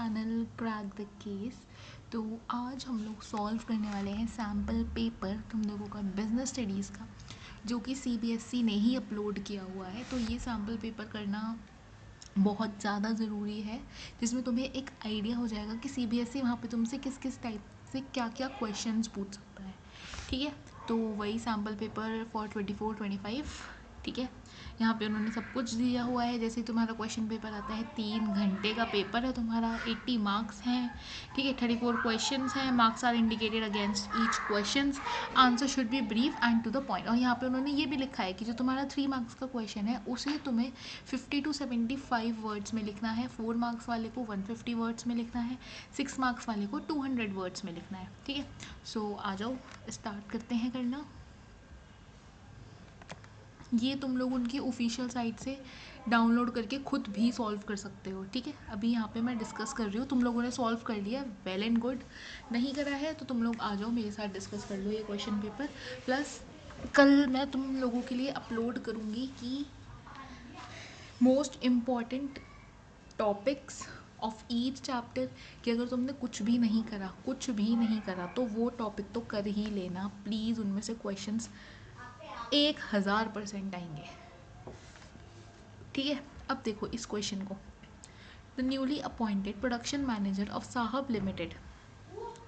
Channel crack the case. तो आज हम लोग सॉल्व करने वाले हैं सैम्पल पेपर तुम लोगों का बिजनेस स्टडीज़ का, जो कि सीबीएसई ने ही अपलोड किया हुआ है। तो ये सैम्पल पेपर करना बहुत ज़्यादा ज़रूरी है, जिसमें तुम्हें एक आइडिया हो जाएगा कि सीबीएसई वहाँ पे तुमसे किस किस टाइप से क्या क्या क्वेश्चंस पूछ सकता है। ठीक है, तो वही सैम्पल पेपर फॉर 24-25। ठीक है, यहाँ पे उन्होंने सब कुछ दिया हुआ है। जैसे तुम्हारा क्वेश्चन पेपर आता है, 3 घंटे का पेपर है तुम्हारा, 80 मार्क्स हैं। ठीक है, 34 क्वेश्चंस हैं, marks are indicated against each questions, answer should be brief and to the point. और यहाँ पे उन्होंने ये भी लिखा है कि जो तुम्हारा 3 मार्क्स का क्वेश्चन है उसे तुम्हें 50 to 75 वर्ड्स में लिखना है, 4 मार्क्स वाले को 150 वर्ड्स में लिखना है, 6 मार्क्स वाले को 200 वर्ड्स में लिखना है। ठीक है, सो आ जाओ स्टार्ट करते हैं करना। ये तुम लोग उनकी ऑफिशियल साइट से डाउनलोड करके खुद भी सॉल्व कर सकते हो। ठीक है, अभी यहाँ पे मैं डिस्कस कर रही हूँ, तुम लोगों ने सॉल्व कर लिया, वेल एंड गुड। नहीं करा है तो तुम लोग आ जाओ मेरे साथ डिस्कस कर लो ये क्वेश्चन पेपर। प्लस कल मैं तुम लोगों के लिए अपलोड करूँगी कि most important topics of each chapter, कि अगर तुमने कुछ भी नहीं करा तो वो टॉपिक तो कर ही लेना प्लीज़। उनमें से क्वेश्चंस 1000% आएंगे। ठीक है, अब देखो इस क्वेश्चन को। The newly appointed production manager of साहब limited,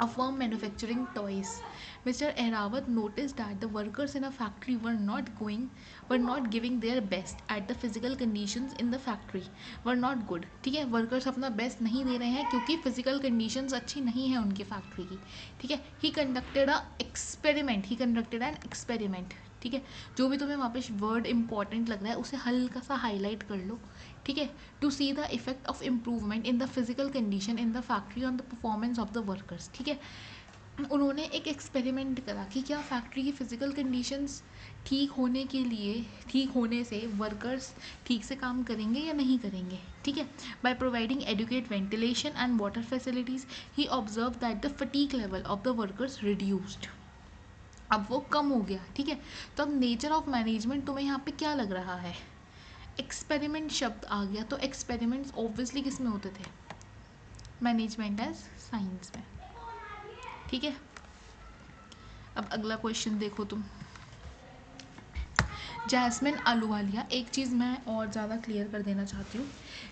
a firm manufacturing toys, Mr. Ehrawat noticed that the workers in a factory were not giving their best at the physical conditions in the factory were not good। ठीक है, workers अपना best नहीं दे रहे हैं क्योंकि physical conditions अच्छी नहीं है उनकी फैक्ट्री की। ठीक है, ही कंडक्टेड एन एक्सपेरिमेंट। ठीक है, जो भी तुम्हें वहाँ पे वर्ड इंपॉर्टेंट लग रहा है उसे हल्का सा हाईलाइट कर लो। ठीक है, to see the effect of improvement in the physical condition in the factory on the performance of the workers. ठीक है, उन्होंने एक एक्सपेरिमेंट करा कि क्या फैक्ट्री की फिजिकल कंडीशंस ठीक होने से वर्कर्स ठीक से काम करेंगे या नहीं करेंगे। ठीक है, by providing adequate ventilation and water facilities he observe that the fatigue level of the workers reduced. अब वो कम हो गया। ठीक है, तो अब नेचर ऑफ मैनेजमेंट तुम्हें यहाँ पे क्या लग रहा है, एक्सपेरिमेंट शब्द आ गया। तो एक्सपेरिमेंट्स ऑब्वियसली किस में होते थे, मैनेजमेंट एज साइंस में। ठीक है, अब अगला क्वेश्चन देखो तुम। जैस्मिन आलूवालिया, एक चीज़ मैं और ज़्यादा क्लियर कर देना चाहती हूँ,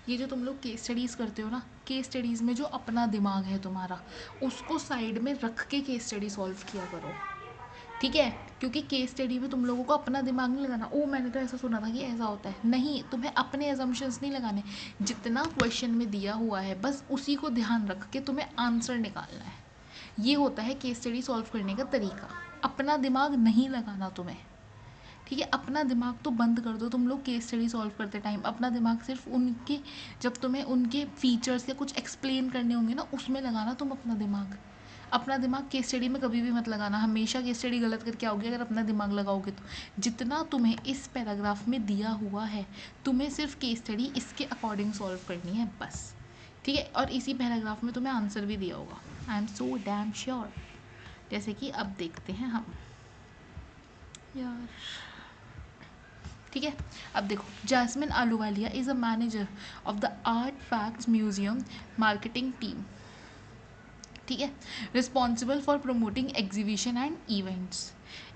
ये जो तुम लोग केस स्टडीज़ करते हो ना, केस स्टडीज़ में जो अपना दिमाग है तुम्हारा उसको साइड में रख के केस स्टडी सॉल्व किया करो। ठीक है, क्योंकि केस स्टडी में तुम लोगों को अपना दिमाग नहीं लगाना, ओ मैंने तो ऐसा सुना था कि ऐसा होता है, नहीं, तुम्हें अपने एजम्पशंस नहीं लगाने। जितना क्वेश्चन में दिया हुआ है बस उसी को ध्यान रख के तुम्हें आंसर निकालना है। ये होता है केस स्टडी सॉल्व करने का तरीका, अपना दिमाग नहीं लगाना तुम्हें। ठीक है, अपना दिमाग तो बंद कर दो तुम लोग केस स्टडी सॉल्व करते टाइम। अपना दिमाग सिर्फ उनके, जब तुम्हें उनके फीचर्स या कुछ एक्सप्लेन करने होंगे ना उसमें लगाना तुम अपना दिमाग। अपना दिमाग केस स्टडी में कभी भी मत लगाना, हमेशा केस स्टडी गलत करके आओगे अगर अपना दिमाग लगाओगे तो। जितना तुम्हें इस पैराग्राफ में दिया हुआ है तुम्हें सिर्फ केस स्टडी इसके अकॉर्डिंग सॉल्व करनी है बस। ठीक है, और इसी पैराग्राफ में तुम्हें आंसर भी दिया होगा, I am so damn sure. जैसे कि अब देखते हैं हम यार। ठीक है, अब देखो, Jasmine Ahluwalia is a manager of the artifacts museum marketing team. ठीक है, responsible for promoting exhibition and events.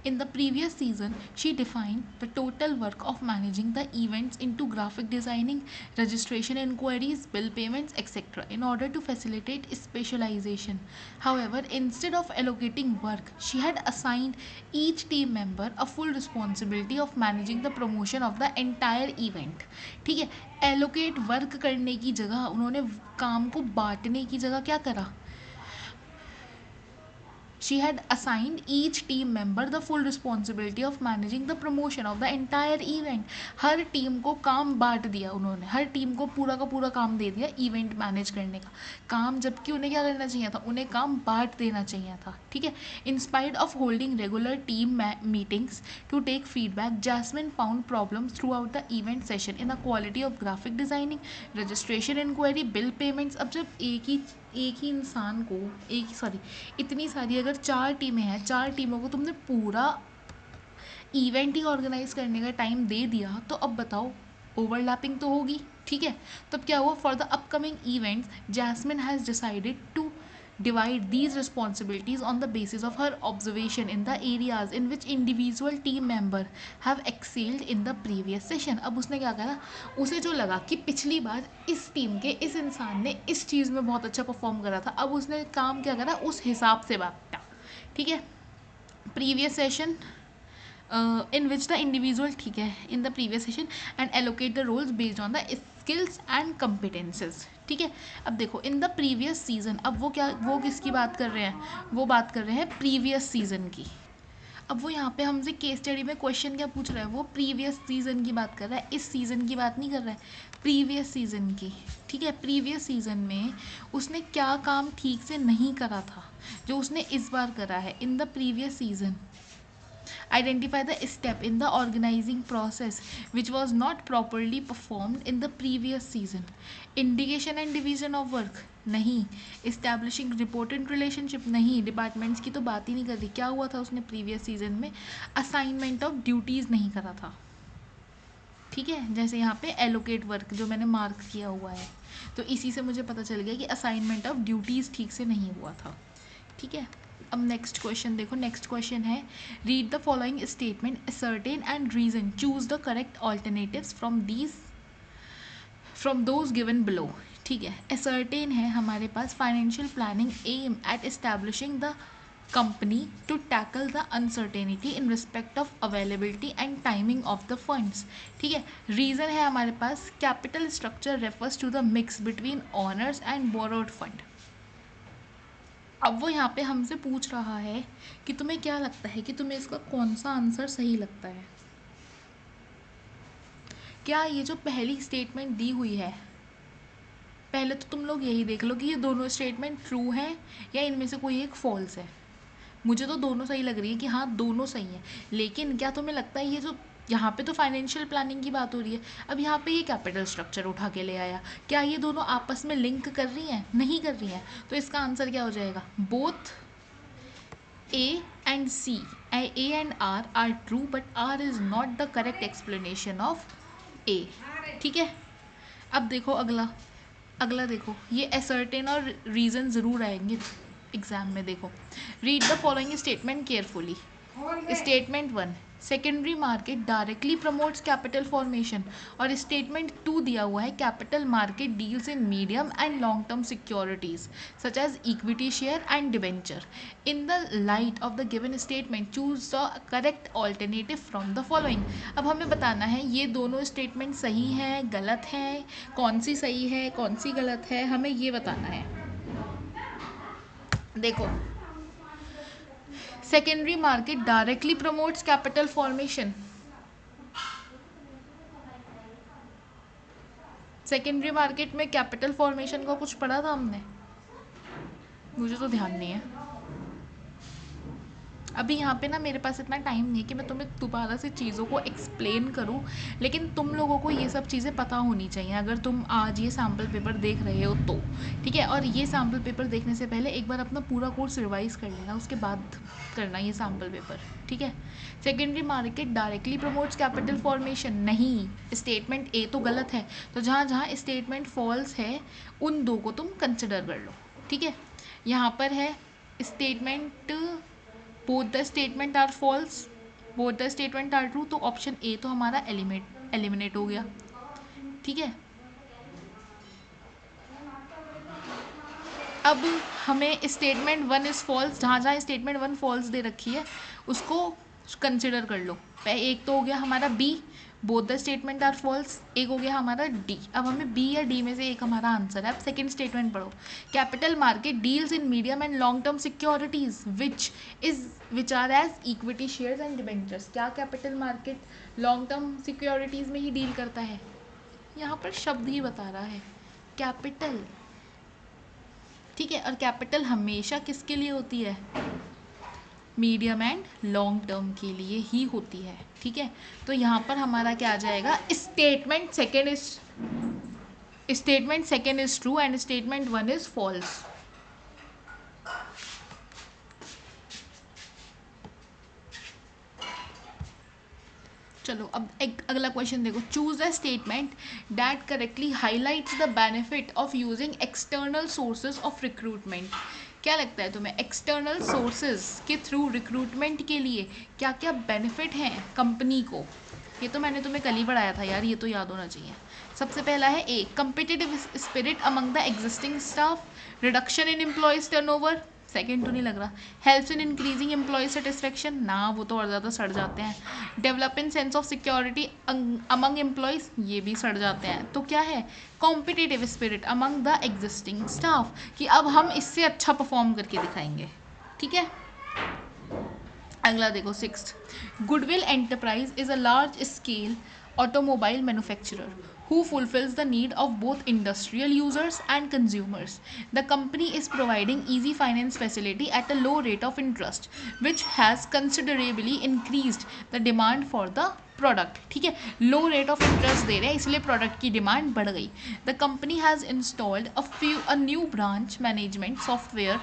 In the previous season, she defined the total work of managing the events into graphic designing, registration inquiries, bill payments, etc. in order to facilitate specialization. However, instead of allocating work, she had assigned each team member a full responsibility of managing the promotion of the entire event. ठीक है, allocate work करने की जगह उन्होंने काम को बांटने की जगह क्या करा, she had assigned each team member the full responsibility of managing the promotion of the entire event. Her team को काम बांट दिया उन्होंने, हर टीम को पूरा का पूरा काम दे दिया इवेंट मैनेज करने का काम, जबकि उन्हें क्या करना चाहिए था, उन्हें काम बांट देना चाहिए था। ठीक है, in spite of holding regular team meetings to take feedback, Jasmine found problems throughout the event session in the quality of graphic designing, registration inquiry, bill payments. अब जब एक ही इंसान को इतनी सारी, अगर 4 टीमें हैं, 4 टीमों को तुमने पूरा इवेंट ही ऑर्गेनाइज करने का टाइम दे दिया, तो अब बताओ ओवरलैपिंग तो होगी, ठीक है। तब क्या हुआ, for the upcoming events Jasmine has decided to divide these responsibilities on the basis of her observation in the areas in which individual team member have excelled in the previous session। अब उसने क्या करा, उसे जो लगा कि पिछली बार इस टीम के इस इंसान ने इस चीज़ में बहुत अच्छा परफॉर्म करा था, अब उसने काम क्या करा, उस हिसाब से बांटा, ठीक है। Previous session in which the individual, ठीक है, in the previous session and allocate the roles based on the skills and competences, ठीक है। अब देखो इन द प्रीवियस सीजन, अब वो क्या, वो किसकी बात कर रहे हैं, वो बात कर रहे हैं प्रीवियस सीजन की। अब वो यहाँ पे हमसे केस स्टडी में क्वेश्चन क्या पूछ रहा है, वो प्रीवियस सीजन की बात कर रहा है, इस सीज़न की बात नहीं कर रहा है, प्रीवियस सीजन की, ठीक है। प्रीवियस सीजन में उसने क्या काम ठीक से नहीं करा था जो उसने इस बार करा है। In the previous season identify the step in the organizing process which was not properly performed in the previous season। indication and division of work नहीं, establishing reported relationship नहीं, डिपार्टमेंट्स की तो बात ही नहीं कर रही। क्या हुआ था उसने प्रीवियस सीजन में, असाइनमेंट ऑफ ड्यूटीज़ नहीं करा था, ठीक है। जैसे यहाँ पे एलोकेट वर्क जो मैंने मार्क किया हुआ है, तो इसी से मुझे पता चल गया कि असाइनमेंट ऑफ ड्यूटीज़ ठीक से नहीं हुआ था, ठीक है। अब नेक्स्ट क्वेश्चन देखो, नेक्स्ट क्वेश्चन है read the following statement, assertion and reason, choose the correct alternatives from those given below, ठीक है। असर्टेन है हमारे पास financial planning aim at establishing the company to tackle the uncertainty in respect of availability and timing of the funds, ठीक है। Reason है हमारे पास capital structure refers to the mix between owners and borrowed fund. अब वो यहाँ पे हमसे पूछ रहा है कि तुम्हें क्या लगता है कि तुम्हें इसका कौन सा आंसर सही लगता है। क्या ये जो पहली स्टेटमेंट दी हुई है, पहले तो तुम लोग यही देख लो कि ये दोनों स्टेटमेंट ट्रू हैं या इनमें से कोई एक फॉल्स है। मुझे तो दोनों सही लग रही है कि हाँ दोनों सही हैं, लेकिन क्या तुम्हें लगता है ये जो यहाँ पे तो फाइनेंशियल प्लानिंग की बात हो रही है, अब यहाँ पे ये कैपिटल स्ट्रक्चर उठा के ले आया, क्या ये दोनों आपस में लिंक कर रही हैं, नहीं कर रही हैं। तो इसका आंसर क्या हो जाएगा, both A and C, A and R true but R is not the correct explanation of A, ठीक है। अब देखो अगला, अगला देखो, ये असर्टेन और रीज़न ज़रूर आएंगे एग्जाम में। देखो read the following statement carefully. Statement 1 secondary market directly promotes capital formation, और स्टेटमेंट 2 दिया हुआ है capital market deals in medium and long term securities such as equity share and debenture. In the light of the given statement choose the correct alternative from the following. अब हमें बताना है ये दोनों स्टेटमेंट सही हैं गलत हैं, कौन सी सही है कौन सी गलत है, हमें ये बताना है। देखो secondary market directly promotes capital formation, secondary market में कैपिटल फॉर्मेशन का कुछ पढ़ा था हमने, मुझे तो ध्यान नहीं है। अभी यहाँ पे ना मेरे पास इतना टाइम नहीं है कि मैं तुम्हें दोबारा से चीज़ों को एक्सप्लेन करूँ, लेकिन तुम लोगों को ये सब चीज़ें पता होनी चाहिए अगर तुम आज ये सैम्पल पेपर देख रहे हो तो, ठीक है। और ये सैम्पल पेपर देखने से पहले एक बार अपना पूरा कोर्स रिवाइज कर लेना, उसके बाद करना ये सैम्पल पेपर, ठीक है। Secondary market directly promotes capital formation, नहीं, स्टेटमेंट ए तो गलत है, तो जहाँ जहाँ स्टेटमेंट फॉल्स है उन दो को तुम कंसिडर कर लो, ठीक है। यहाँ पर है statement both the statement are false, both the statement are true, तो ऑप्शन ए तो हमारा एलिमिनेट हो गया, ठीक है। अब हमें स्टेटमेंट 1 इज़ फॉल्स, जहाँ जहाँ स्टेटमेंट 1 फॉल्स दे रखी है उसको कंसिडर कर लो। एक तो हो गया हमारा B, both the statement are false, एक हो गया हमारा डी। अब हमें बी या डी में से एक हमारा आंसर है। अब सेकंड स्टेटमेंट पढ़ो, capital market deals in medium and long term securities which are as equity shares and debentures. क्या capital market long term securities में ही डील करता है, यहाँ पर शब्द ही बता रहा है कैपिटल, ठीक है। और कैपिटल हमेशा किसके लिए होती है, मीडियम एंड लॉन्ग टर्म के लिए ही होती है, ठीक है। तो यहाँ पर हमारा क्या आ जाएगा, statement second is true and statement 1 is false. चलो अब एक अगला क्वेश्चन देखो, choose a statement that correctly highlights the benefit of using external sources of recruitment. क्या लगता है तुम्हें एक्सटर्नल सोर्सेज के थ्रू रिक्रूटमेंट के लिए क्या क्या बेनिफिट हैं कंपनी को? ये तो मैंने तुम्हें कल ही पढ़ाया था यार, ये तो याद होना चाहिए। सबसे पहला है A, competitive spirit among the existing staff, reduction in employees turnover, second तो नहीं लग रहा। Helps in increasing employee satisfaction, ना वो तो और ज़्यादा सड़ जाते हैं। Developing sense of security among employees, ये भी सड़ जाते हैं। तो क्या है, competitive spirit among the existing staff, कि अब हम इससे अच्छा परफॉर्म करके दिखाएंगे। ठीक है, अगला देखो sixth, goodwill enterprise is a large scale automobile manufacturer who fulfills the need of both industrial users and consumers. The company is providing easy finance facility at a low rate of interest, which has considerably increased the demand for the product. ठीक है, लो rate of interest दे रहे हैं इसलिए product की demand बढ़ गई। The company has installed a new branch management software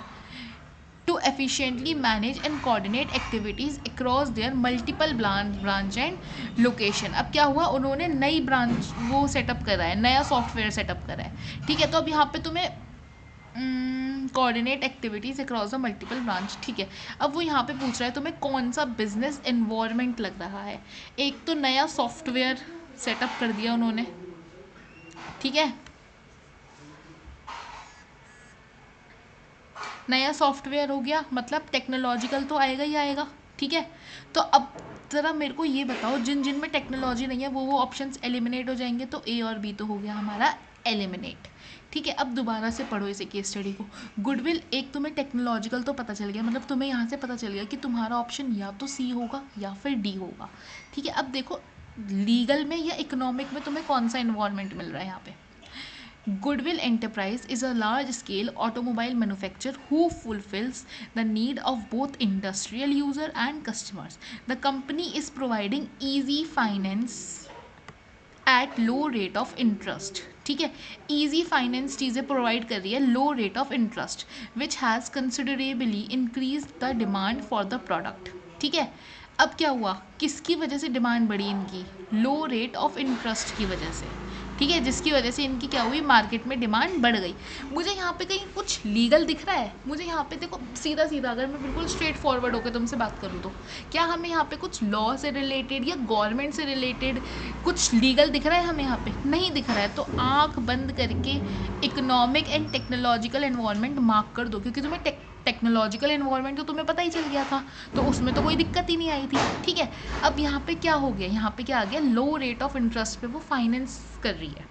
to efficiently manage and coordinate activities across their multiple branch and location। अब क्या हुआ, उन्होंने नई ब्रांच वो सेटअप करा है, नया सॉफ्टवेयर सेटअप करा है। ठीक है, तो अब यहाँ पे तुम्हें coordinate activities across the multiple branch. ठीक है, अब वो यहाँ पे पूछ रहा है तुम्हें कौन सा बिजनेस एनवायरनमेंट लग रहा है। एक तो नया सॉफ्टवेयर सेटअप कर दिया उन्होंने, ठीक है, नया सॉफ्टवेयर हो गया, मतलब टेक्नोलॉजिकल तो आएगा ही आएगा। ठीक है, तो अब ज़रा मेरे को ये बताओ, जिन जिन में टेक्नोलॉजी नहीं है वो ऑप्शंस एलिमिनेट हो जाएंगे, तो ए और बी तो हो गया हमारा एलिमिनेट। ठीक है, अब दोबारा से पढ़ो इसे केस स्टडी को। गुडविल, एक तुम्हें टेक्नोलॉजिकल तो पता चल गया, मतलब तुम्हें यहाँ से पता चल गया कि तुम्हारा ऑप्शन या तो सी होगा या फिर डी होगा। ठीक है, अब देखो लीगल में या इकोनॉमिक में तुम्हें कौन सा इन्वॉल्वमेंट मिल रहा है यहाँ पे। Goodwill Enterprise is a large-scale automobile manufacturer who fulfills the need of both industrial user and customers. The company is providing easy finance at low rate of interest। ठीक है, easy finance चीज़ें provide कर रही है low rate of interest, which has considerably increased the demand for the product। ठीक है, अब क्या हुआ, किसकी वजह से डिमांड बढ़ी इनकी, लो रेट ऑफ इंटरेस्ट की वजह से। ठीक है, जिसकी वजह से इनकी क्या हुई, मार्केट में डिमांड बढ़ गई। मुझे यहाँ पे कहीं कुछ लीगल दिख रहा है, मुझे यहाँ पे देखो सीधा सीधा अगर मैं बिल्कुल स्ट्रेट फॉरवर्ड होकर तुमसे बात करूँ तो क्या हमें यहाँ पे कुछ लॉ से रिलेटेड या गवर्नमेंट से रिलेटेड कुछ लीगल दिख रहा है, हमें यहाँ पे नहीं दिख रहा है। तो आँख बंद करके economic and technological environment mark कर दो, क्योंकि तुम्हें टेक्नोलॉजिकल एनवायरनमेंट तो तुम्हें पता ही चल गया था, तो उसमें तो कोई दिक्कत ही नहीं आई थी। ठीक है, अब यहाँ पे क्या हो गया, यहाँ पे क्या आ गया, लो रेट ऑफ इंटरेस्ट पे वो फाइनेंस कर रही है,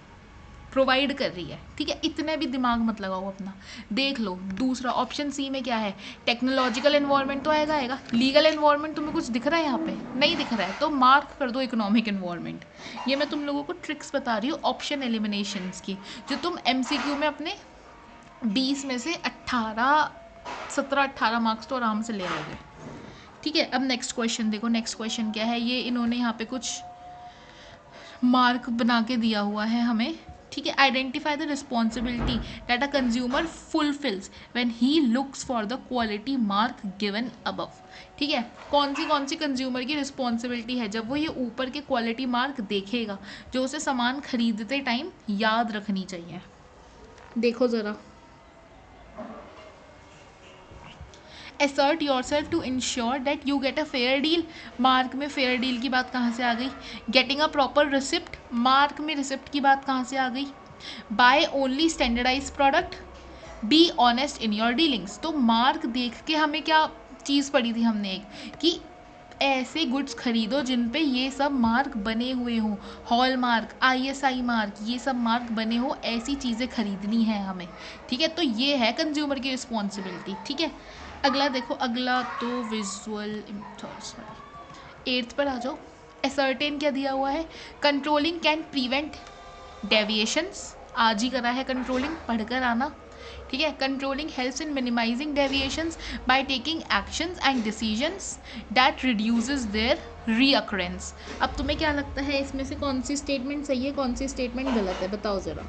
प्रोवाइड कर रही है। ठीक है, इतने भी दिमाग मत लगाओ अपना, देख लो दूसरा ऑप्शन सी में क्या है, टेक्नोलॉजिकल एनवायरनमेंट तो आएगा आएगा, लीगल एनवायरनमेंट तुम्हें कुछ दिख रहा है यहाँ पे, नहीं दिख रहा है, तो मार्क कर दो इकोनॉमिक एनवायरनमेंट। ये मैं तुम लोगों को ट्रिक्स बता रही हूँ ऑप्शन एलिमिनेशंस की, जो तुम एमसीक्यू में अपने 20 में से 17-18 मार्क्स तो आराम से ले आओगे। ठीक है, अब नेक्स्ट क्वेश्चन देखो, नेक्स्ट क्वेश्चन क्या है, ये इन्होंने यहाँ पे कुछ मार्क बना के दिया हुआ है हमें। ठीक है, identify the responsibility that a consumer fulfils when he looks for the quality mark given above. ठीक है, कौन सी कंज्यूमर की रिस्पॉन्सिबिलिटी है जब वो ये ऊपर के क्वालिटी मार्क देखेगा, जो उसे सामान खरीदते टाइम याद रखनी चाहिए। देखो ज़रा, assert yourself to ensure that you get a fair deal। Mark में फेयर डील की बात कहाँ से आ गई, getting a proper receipt, mark में रिसिप्ट की बात कहाँ से आ गई, buy only standardize product, be honest in your dealings. तो मार्क देख के हमें क्या चीज़ पढ़ी थी हमने एक, कि ऐसे गुड्स खरीदो जिन पे ये सब मार्क बने हुए हों, हॉल मार्क, ISI मार्क, ये सब मार्क बने हो, ऐसी चीज़ें खरीदनी है हमें। ठीक है, तो ये है कंज्यूमर की रिस्पॉन्सिबिलिटी। ठीक है, अगला देखो, अगला तो विजुअल, सॉरी 8th पर आ जाओ। एसर्टेन क्या दिया हुआ है, कंट्रोलिंग कैन प्रिवेंट डेविएशंस, आज ही करा है कंट्रोलिंग, पढ़कर आना। ठीक है, controlling helps in minimizing deviations by taking actions and decisions that reduces their recurrence. अब तुम्हें क्या लगता है इसमें से कौन सी स्टेटमेंट सही है, कौन सी स्टेटमेंट गलत है, बताओ ज़रा।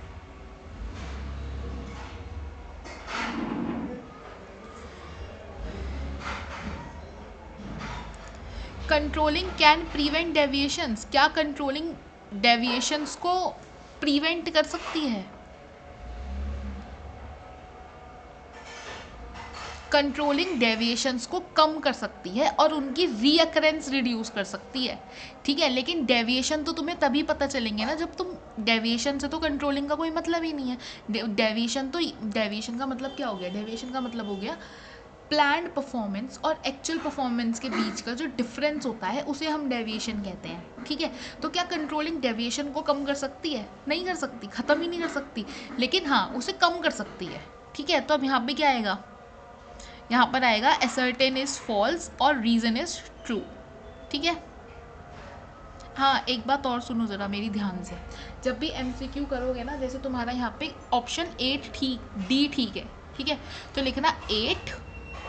कंट्रोलिंग कैन प्रिवेंट डेविएशंस, क्या कंट्रोलिंग डेविएशंस को प्रिवेंट कर सकती है? कंट्रोलिंग डेविएशंस को कम कर सकती है और उनकी रीअकरेंस रिड्यूस कर सकती है, ठीक है। लेकिन डेविएशन तो तुम्हें तभी पता चलेंगे ना जब तुम, डेविएशन से तो कंट्रोलिंग का कोई मतलब ही नहीं है। डेविएशन का मतलब क्या हो गया? डेविएशन का मतलब हो गया प्लान्ड परफॉर्मेंस और एक्चुअल परफॉर्मेंस के बीच का जो डिफरेंस होता है उसे हम डेविएशन कहते हैं, ठीक है। तो क्या कंट्रोलिंग डेविएशन को कम कर सकती है? नहीं कर सकती, ख़त्म ही नहीं कर सकती, लेकिन हाँ उसे कम कर सकती है, ठीक है। तो अब यहाँ पे क्या आएगा? यहाँ पर आएगा असर्टेन इज फॉल्स और रीजन इज ट्रू, ठीक है। हाँ एक बात और सुनो ज़रा मेरी ध्यान से, जब भी MCQ करोगे ना, जैसे तुम्हारा यहाँ पे ऑप्शन 8 ठीक, डी ठीक है, ठीक है, तो लिखना 8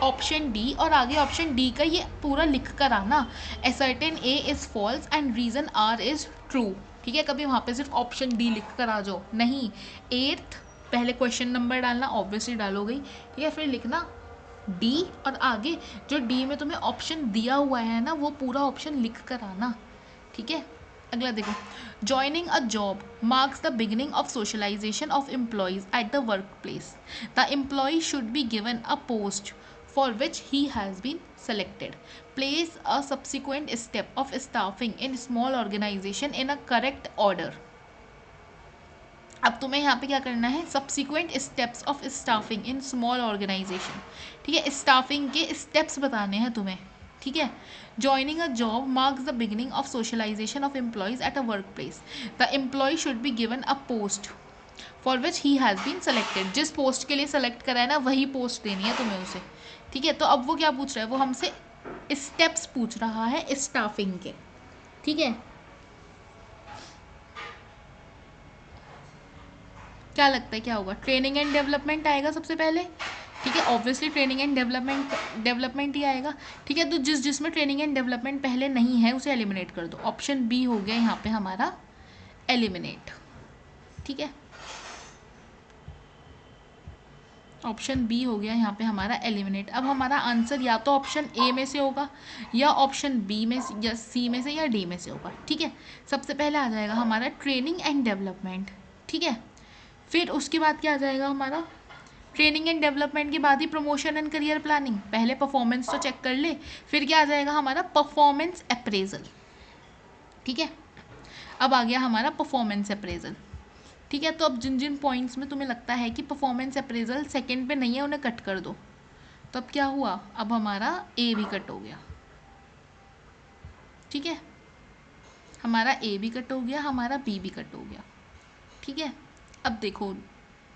ऑप्शन डी और आगे ऑप्शन डी का ये पूरा लिख कर आना, assertion A is false and reason R is true, ठीक है। कभी वहाँ पे सिर्फ ऑप्शन डी लिख कर आ जाओ नहीं, 8th पहले क्वेश्चन नंबर डालना, ऑब्वियसली डालोगे, ठीक है, फिर लिखना डी और आगे जो डी में तुम्हें ऑप्शन दिया हुआ है ना वो पूरा ऑप्शन लिख कर आना, ठीक है। अगला देखो, joining a job marks the beginning of socialization of employees at the work place. The employee should be given a post for which he has been selected. Place a subsequent step of staffing in small organization in a correct order. अब तुम्हें यहाँ पे क्या करना है? Subsequent steps of staffing in small organization, ठीक है, staffing के स्टेप्स बताने हैं तुम्हें, ठीक है। Joining a job marks the beginning of socialization of employees at a work place. The employee should be given a post for which he has been selected. जिस post के लिए सेलेक्ट करा है ना वही पोस्ट देनी है तुम्हें उसे, ठीक है। तो अब वो क्या पूछ रहा है? वो हमसे स्टेप्स पूछ रहा है स्टाफिंग के, ठीक है। क्या लगता है क्या होगा? ट्रेनिंग एंड डेवलपमेंट आएगा सबसे पहले, ठीक है, ऑब्वियसली ट्रेनिंग एंड डेवलपमेंट ही आएगा, ठीक है। तो जिसमें ट्रेनिंग एंड डेवलपमेंट पहले नहीं है उसे एलिमिनेट कर दो। ऑप्शन बी हो गया यहाँ पे हमारा एलिमिनेट, ठीक है। ऑप्शन बी हो गया यहाँ पे हमारा एलिमिनेट। अब हमारा आंसर या तो ऑप्शन ए में से होगा या ऑप्शन बी में या सी में से या डी में से होगा, ठीक है। सबसे पहले आ जाएगा हमारा ट्रेनिंग एंड डेवलपमेंट, ठीक है। फिर उसके बाद क्या आ जाएगा हमारा? ट्रेनिंग एंड डेवलपमेंट के बाद ही प्रमोशन एंड करियर प्लानिंग। पहले परफॉर्मेंस तो चेक कर ले, फिर क्या आ जाएगा हमारा? परफॉर्मेंस अप्रेजल, ठीक है। अब आ गया हमारा परफॉर्मेंस अप्रेजल, ठीक है। तो अब जिन जिन पॉइंट्स में तुम्हें लगता है कि परफॉर्मेंस अप्रेजल सेकंड पे नहीं है उन्हें कट कर दो। तो अब क्या हुआ? अब हमारा ए भी कट हो गया, ठीक है। हमारा ए भी कट हो गया, हमारा बी भी कट हो गया, ठीक है। अब देखो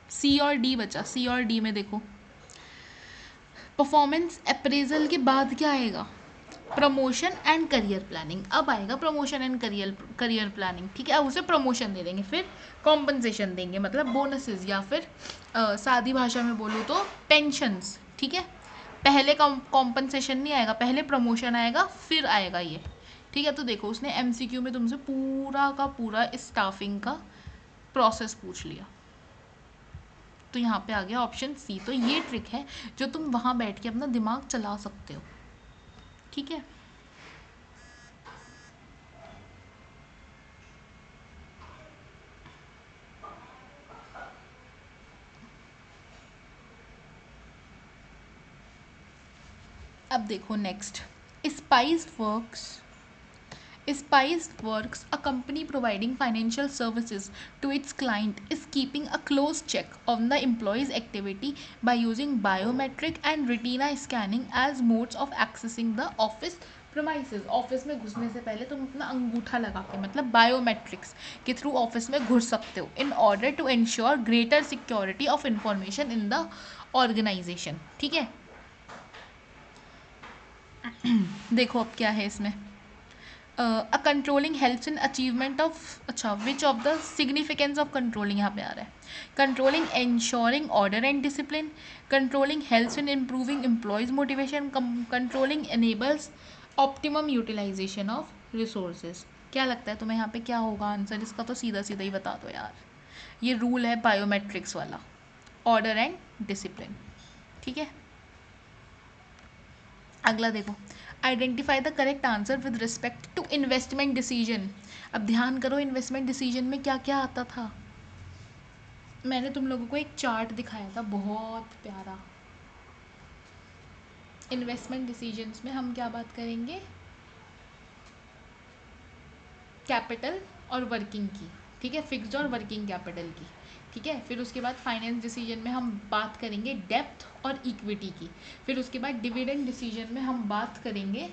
सी और डी बचा। सी और डी में देखो परफॉर्मेंस अप्रेजल के बाद क्या आएगा? Promotion and career planning. अब आएगा प्रमोशन एंड करियर प्लानिंग, ठीक है। अब उसे प्रमोशन दे देंगे, फिर कॉम्पनसेशन देंगे, मतलब बोनसेस, या फिर सादी भाषा में बोलूँ तो पेंशन्स, ठीक है। पहले कॉम्पनसेशन नहीं आएगा, पहले प्रमोशन आएगा फिर आएगा ये, ठीक है। तो देखो उसने MCQ में तुमसे पूरा का पूरा स्टाफिंग का प्रोसेस पूछ लिया, तो यहाँ पे आ गया ऑप्शन सी। तो ये ट्रिक है जो तुम वहाँ बैठ के अपना दिमाग चला सकते हो, ठीक है। अब देखो next, spice works. Spice Works, a company providing financial services to its client, is keeping a close check on the employee's activity by using biometric and retina scanning as modes of accessing the office premises. Office में घुसने से पहले तुम अपना अंगूठा लगा के, मतलब बायोमेट्रिक्स के थ्रू ऑफिस में घुस सकते हो, in order to ensure greater security of information in the organisation, ठीक है। देखो अब क्या है इसमें, a controlling helps in achievement of, अच्छा which of the significance of controlling यहाँ पे आ रहा है। Controlling ensuring order and discipline, controlling helps in improving employees motivation, controlling enables optimum utilisation of resources. क्या लगता है तुम्हें यहाँ पे क्या होगा आंसर? इसका तो सीधा सीधा ही बता दो यार, ये रूल है बायोमेट्रिक्स वाला, ऑर्डर एंड डिसिप्लिन, ठीक है। अगला देखो, identify the correct answer with respect to investment decision. अब ध्यान करो इन्वेस्टमेंट डिसीजन में क्या क्या आता था। मैंने तुम लोगों को एक चार्ट दिखाया था बहुत प्यारा। इन्वेस्टमेंट डिसीजंस में हम क्या बात करेंगे, कैपिटल और वर्किंग की, ठीक है, फिक्स्ड और वर्किंग कैपिटल की, ठीक है। फिर उसके बाद फाइनेंस डिसीजन में हम बात करेंगे डेप्थ और इक्विटी की। फिर उसके बाद डिविडेंड डिसीजन में हम बात करेंगे,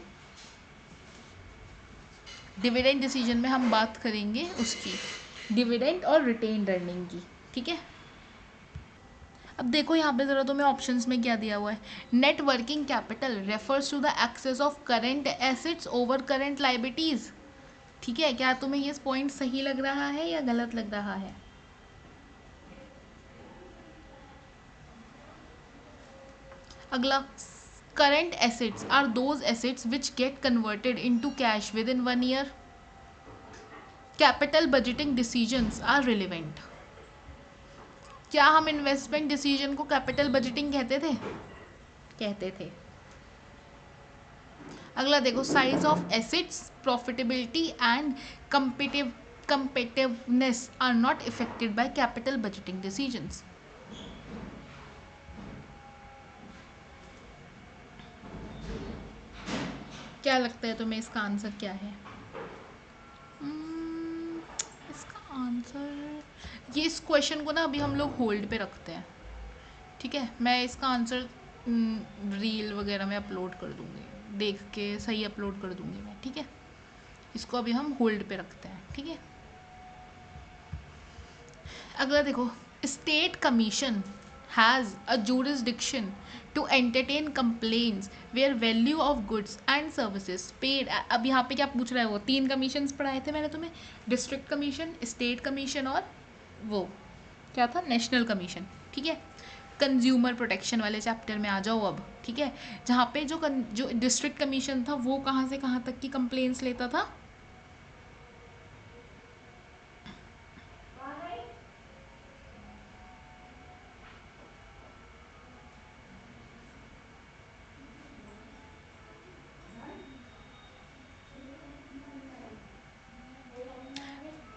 डिविडेंड डिसीजन में हम बात करेंगे उसकी डिविडेंड और रिटेन्ड अर्निंग की, ठीक है। अब देखो यहाँ पे ज़रा तुम्हें ऑप्शंस में क्या दिया हुआ है। Net working capital refers to the excess of current assets over current liabilities, ठीक है। क्या तुम्हें ये पॉइंट सही लग रहा है या गलत लग रहा है? अगला, current assets are those assets which get converted into cash within 1 year. Capital budgeting decisions are relevant. क्या हम इन्वेस्टमेंट डिसीजन को कैपिटल बजटिंग कहते थे? कहते थे। अगला देखो, size of assets, profitability and competitiveness are not affected by capital budgeting decisions. क्या लगता है तुम्हें इसका आंसर क्या है? इसका आंसर, ये इस क्वेश्चन को ना अभी हम लोग होल्ड पे रखते हैं, ठीक है। मैं इसका आंसर रील वगैरह में अपलोड कर दूँगी, देख के सही अपलोड कर दूँगी मैं, ठीक है। इसको अभी हम होल्ड पे रखते हैं, ठीक है। अगला देखो, state commission has a jurisdiction to entertain complaints where value of goods and services paid. अब यहाँ पे क्या पूछ रहा है, वो 3 कमीशंस पढ़ाए थे मैंने तुम्हें, डिस्ट्रिक्ट कमीशन, स्टेट कमीशन और वो क्या था, नेशनल कमीशन, ठीक है। कंज्यूमर प्रोटेक्शन वाले चैप्टर में आ जाओ अब, ठीक है। जहाँ पे जो डिस्ट्रिक्ट कमीशन था वो कहाँ से कहाँ तक की कंप्लेंट्स लेता था?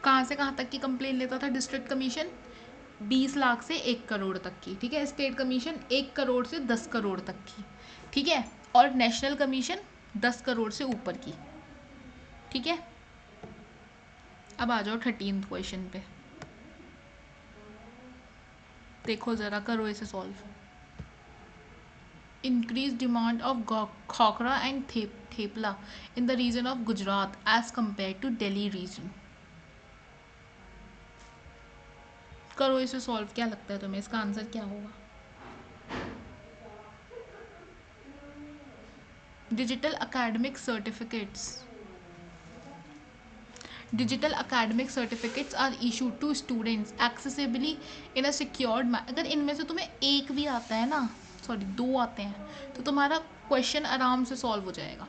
कहाँ से कहाँ तक की कंप्लेन लेता था डिस्ट्रिक्ट कमीशन? 20 लाख से 1 करोड़ तक की, ठीक है। स्टेट कमीशन 1 करोड़ से 10 करोड़ तक की, ठीक है। और नेशनल कमीशन 10 करोड़ से ऊपर की, ठीक है। अब आ जाओ 13th क्वेश्चन पे, देखो ज़रा, करो इसे solve. Increase demand of khakhra and thepla in the region of Gujarat as compare to Delhi region. करो इसे सॉल्व, क्या लगता है तुम्हें इसका आंसर क्या होगा? Digital academic certificates, digital academic certificates are issued to students accessibly in a secured. अगर इनमें से तुम्हें एक भी आता है ना, सॉरी 2 आते हैं, तो तुम्हारा क्वेश्चन आराम से सॉल्व हो जाएगा।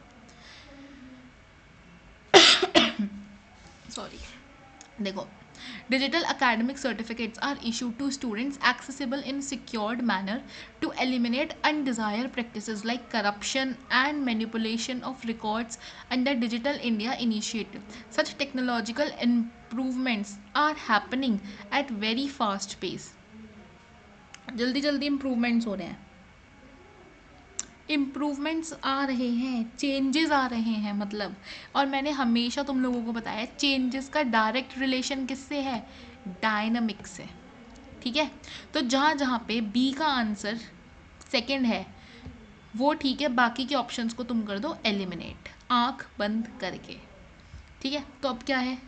सॉरी, देखो, digital academic certificates are issued to students accessible in secured manner to eliminate undesired practices like corruption and manipulation of records under Digital India initiative. Such technological improvements are happening at very fast pace. जल्दी जल्दी improvements हो रहे हैं, improvements आ रहे हैं, changes आ रहे हैं मतलब। और मैंने हमेशा तुम लोगों को बताया चेंजेस का डायरेक्ट रिलेशन किससे है? डायनामिक से, ठीक है। तो जहाँ जहाँ पे बी का आंसर सेकंड है वो ठीक है, बाकी के ऑप्शंस को तुम कर दो एलिमिनेट आँख बंद करके, ठीक है। तो अब क्या है,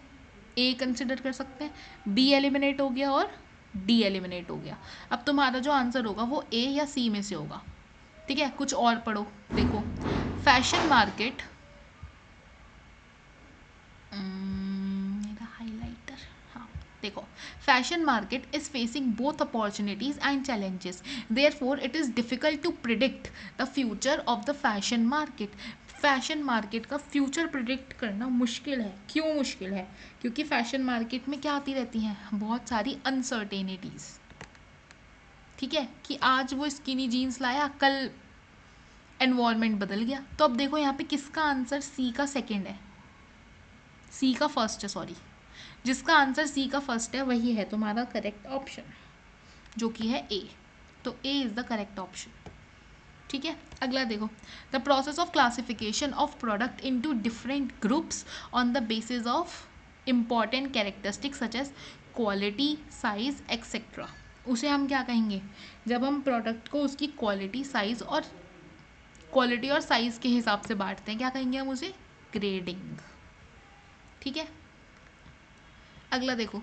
ए कंसिडर कर सकते हैं, बी एलिमिनेट हो गया और डी एलिमिनेट हो गया। अब तुम्हारा जो आंसर होगा वो ए या सी में से होगा, ठीक है। कुछ और पढ़ो, देखो, फैशन मार्केट, मेरा हाइलाइटर, हाँ, देखो, fashion market is facing both opportunities and challenges, therefore it is difficult to predict the future of the fashion market. Fashion market का फ्यूचर प्रिडिक्ट करना मुश्किल है। क्यों मुश्किल है? क्योंकि फैशन मार्केट में क्या आती रहती हैं, बहुत सारी अनसर्टेनिटीज़, ठीक है। कि आज वो स्किनी जीन्स लाया, कल एनवायरनमेंट बदल गया। तो अब देखो यहाँ पे किसका आंसर सी का सेकंड है, सी का फर्स्ट है, सॉरी, जिसका आंसर सी का फर्स्ट है वही है तुम्हारा करेक्ट ऑप्शन, जो कि है ए। तो A is the correct option. ठीक है, अगला देखो, the process of classification of product into different groups on the basis of important characteristics such as quality, size etcetera. उसे हम क्या कहेंगे, जब हम प्रोडक्ट को उसकी क्वालिटी और साइज के हिसाब से बांटते हैं, क्या कहेंगे हम उसे, ग्रेडिंग। ठीक है, अगला देखो,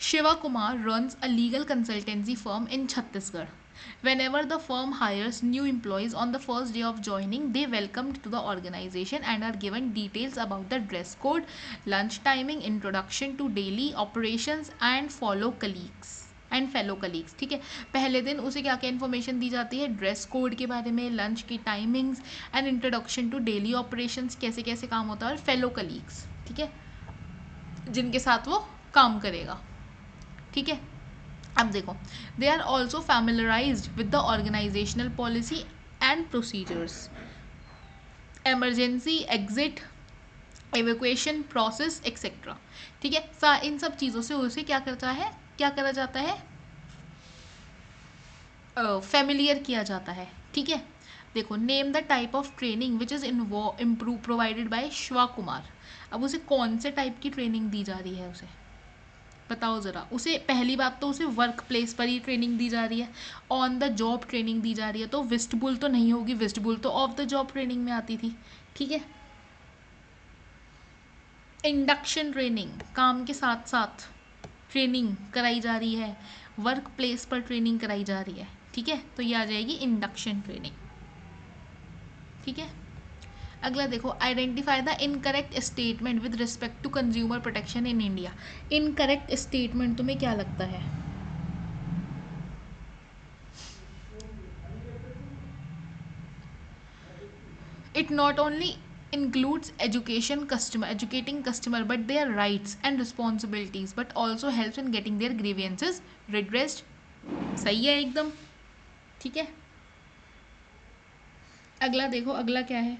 Shiva Kumar runs a legal consultancy firm in Chhattisgarh. Whenever the firm hires new employees on the first day of joining, they welcomed to the organization and are given details about the dress code, lunch timing, introduction to daily operations and fellow colleagues. ठीक है, पहले दिन उसे क्या क्या information दी जाती है, dress code के बारे में, लंच की timings and introduction to daily operations, कैसे कैसे काम होता है, और फेलो कलीग्स, ठीक है, जिनके साथ वो काम करेगा। ठीक है, अब देखो, they are also familiarised with the organisational policy and procedures, emergency exit, evacuation process etcetera. ठीक है, इन सब चीज़ों से उसे क्या करा जाता है, फेमिलियर किया जाता है। ठीक है, देखो, name the type of training which is improve provided by Shiva Kumar. अब उसे कौन से टाइप की ट्रेनिंग दी जा रही है, उसे बताओ ज़रा। उसे पहली बात तो उसे वर्क प्लेस पर ही ट्रेनिंग दी जा रही है, ऑन द जॉब ट्रेनिंग दी जा रही है, तो विस्टबुल तो नहीं होगी, विस्टबुल तो ऑफ द जॉब ट्रेनिंग में आती थी। ठीक है, इंडक्शन ट्रेनिंग, काम के साथ साथ ट्रेनिंग कराई जा रही है, वर्क प्लेस पर ट्रेनिंग कराई जा रही है। ठीक है, तो ये आ जाएगी इंडक्शन ट्रेनिंग। ठीक है, अगला देखो, identify the incorrect statement with respect to consumer protection in India. Incorrect statement तुम्हें क्या लगता है, it not only includes educating customer but their rights and responsibilities but also helps in getting their grievances redressed। सही है एकदम। ठीक है, अगला देखो, अगला क्या है,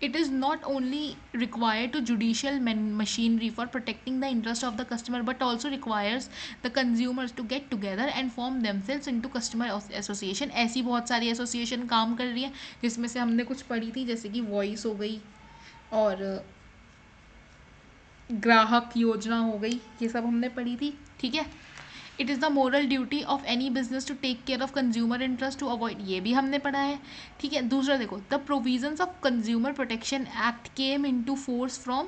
it is not only required to judicial machinery for protecting the interest of the customer but also requires the consumers to get together and form themselves into customer association। ऐसी बहुत सारी एसोसिएशन काम कर रही है, जिसमें से हमने कुछ पढ़ी थी, जैसे कि वॉइस हो गई और ग्राहक योजना हो गई, ये सब हमने पढ़ी थी। ठीक है, it is the moral duty of any business to take care of consumer interest to avoid, ये भी हमने पढ़ा है। ठीक है, दूसरा देखो, the provisions of consumer protection act came into force from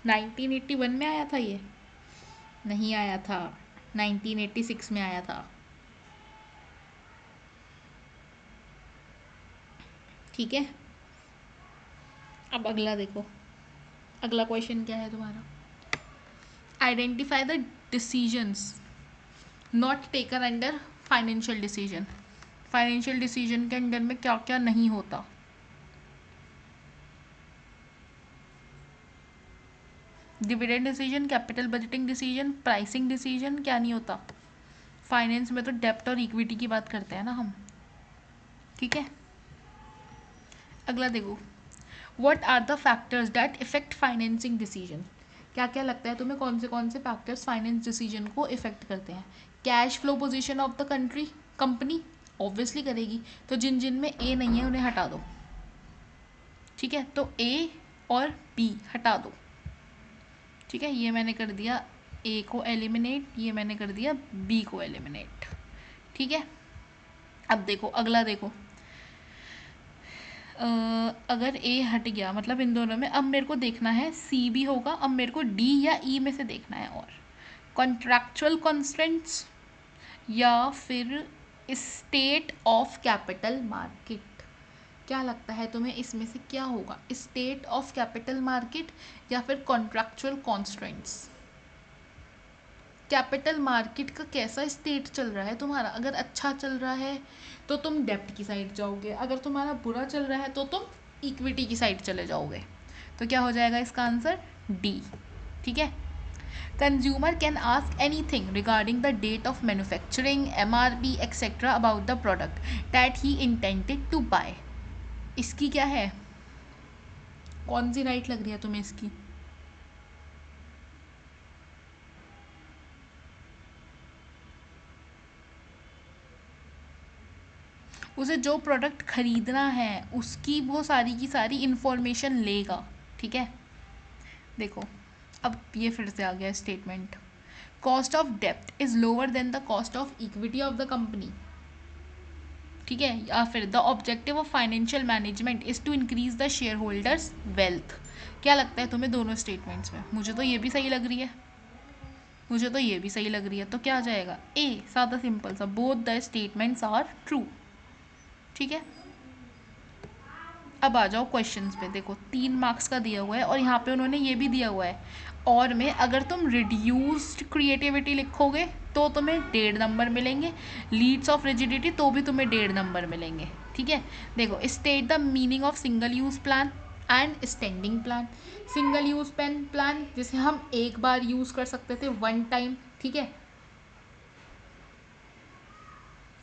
1981 में आया था, ये नहीं आया था, 1986 में आया था। ठीक है, अब अगला देखो, अगला क्वेश्चन क्या है तुम्हारा, identify the decisions not taken under financial decision. Financial decision के अंडर में क्या क्या नहीं होता, dividend decision, capital budgeting decision, pricing decision, क्या नहीं होता। फाइनेंस में तो डेप्ट और इक्विटी की बात करते हैं ना हम। ठीक है, अगला देखो, what are the factors that affect financing decision. क्या क्या लगता है तुम्हें, कौन से फैक्टर्स फाइनेंस डिसीजन को इफेक्ट करते हैं। Cash flow position of the company obviously करेगी, तो जिन जिन में ए नहीं है उन्हें हटा दो। ठीक है, तो ए और बी हटा दो। ठीक है, ये मैंने कर दिया ए को एलिमिनेट, ये मैंने कर दिया बी को एलिमिनेट। ठीक है, अब देखो, अगला देखो, अगर ए हट गया मतलब इन दोनों में, अब मेरे को देखना है सी भी होगा, अब मेरे को डी या ई में से देखना है, और कॉन्ट्रैक्चुअल कॉन्स्टेंट्स या फिर स्टेट ऑफ कैपिटल मार्केट। क्या लगता है तुम्हें इसमें से क्या होगा, स्टेट ऑफ कैपिटल मार्केट या फिर कॉन्ट्रैक्चुअल कॉन्स्टेंट्स। कैपिटल मार्केट का कैसा स्टेट चल रहा है तुम्हारा, अगर अच्छा चल रहा है तो तुम डेप्ट की साइड जाओगे, अगर तुम्हारा बुरा चल रहा है तो तुम इक्विटी की साइड चले जाओगे। तो क्या हो जाएगा इसका आंसर, डी। ठीक है, consumer can ask anything regarding the date of manufacturing, MRP etcetera about the product that he intended to buy. इसकी क्या है, कौन सी राइट लग रही है तुम्हें इसकी? उसे जो प्रोडक्ट खरीदना है उसकी वो सारी की सारी इंफॉर्मेशन लेगा। ठीक है, देखो अब ये फिर से आ गया स्टेटमेंट, कॉस्ट ऑफ डेप्ट is lower than the cost of equity of the company. ठीक है, या फिर the objective of financial management is to increase the shareholders wealth. क्या लगता है तुम्हें दोनों स्टेटमेंट्स में? मुझे तो ये भी सही लग रही है, मुझे तो ये भी सही लग रही है, तो क्या आ जाएगा? ए, सादा सिंपल सा, both the statements are true. ठीक है, अब आ जाओ क्वेश्चंस पे। देखो 3 मार्क्स का दिया हुआ है और यहाँ पे उन्होंने ये भी दिया हुआ है, और में अगर तुम रिड्यूस्ड क्रिएटिविटी लिखोगे तो तुम्हें 1.5 नंबर मिलेंगे, लीड्स ऑफ रिजिडिटी तो भी तुम्हें 1.5 नंबर मिलेंगे। ठीक है, देखो state the meaning of single use plan and standing plan. Single use pen plan जिसे हम एक बार यूज़ कर सकते थे, वन टाइम। ठीक है,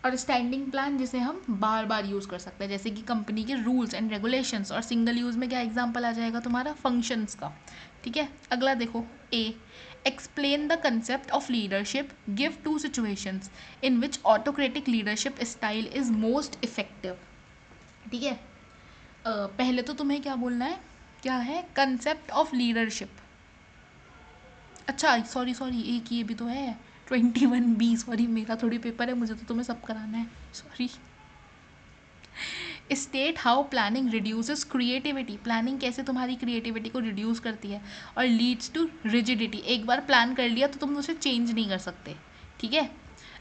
और स्टैंडिंग प्लान जिसे हम बार बार यूज़ कर सकते हैं, जैसे कि कंपनी के रूल्स एंड रेगुलेशंस। और सिंगल यूज़ में क्या एग्जांपल आ जाएगा तुम्हारा? फंक्शंस का। ठीक है, अगला देखो, A, explain the concept of leadership, give 2 situations in which autocratic leadership style is most effective. ठीक है, पहले तो तुम्हें क्या बोलना है, क्या है कंसेप्ट ऑफ लीडरशिप। अच्छा सॉरी सॉरी, एक ये भी तो है 21B, सॉरी मेरा थोड़ी पेपर है, मुझे तो तुम्हें सब कराना है, sorry. State how planning reduces creativity, planning कैसे तुम्हारी क्रिएटिविटी को रिड्यूस करती है, और लीड्स टू रिजिडिटी, एक बार प्लान कर लिया तो तुम उसे चेंज नहीं कर सकते। ठीक है,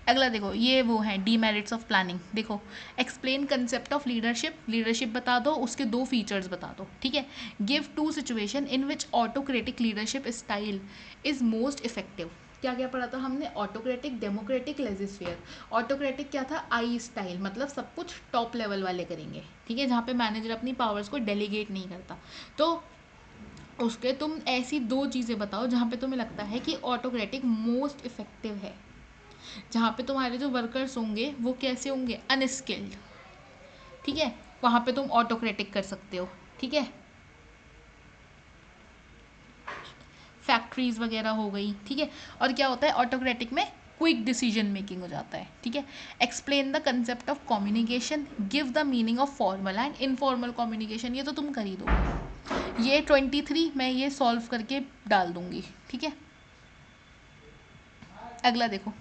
अगला देखो, ये वो है डीमेरिट्स ऑफ प्लानिंग। देखो, explain concept of leadership, leadership बता दो, उसके 2 फीचर्स बता दो। ठीक है, give 2 situation in which autocratic leadership style is most effective. क्या क्या पढ़ा था हमने? Autocratic, democratic, लेजिस्फेयर। ऑटोक्रेटिक क्या था? आई स्टाइल, मतलब सब कुछ टॉप लेवल वाले करेंगे। ठीक है, जहाँ पे मैनेजर अपनी पावर्स को डेलीगेट नहीं करता। तो उसके तुम ऐसी 2 चीज़ें बताओ जहाँ पे तुम्हें लगता है कि ऑटोक्रेटिक मोस्ट इफेक्टिव है, जहाँ पे तुम्हारे जो वर्कर्स होंगे वो कैसे होंगे? अनस्किल्ड। ठीक है, वहाँ पे तुम ऑटोक्रेटिक कर सकते हो। ठीक है, फैक्ट्रीज वगैरह हो गई। ठीक है, और क्या होता है ऑटोक्रेटिक में? क्विक डिसीजन मेकिंग हो जाता है। ठीक है, explain the concept of communication, give the meaning of formal and informal communication. ये तो तुम कर ही दो, ये 23 मैं ये सॉल्व करके डाल दूंगी। ठीक है, अगला देखो,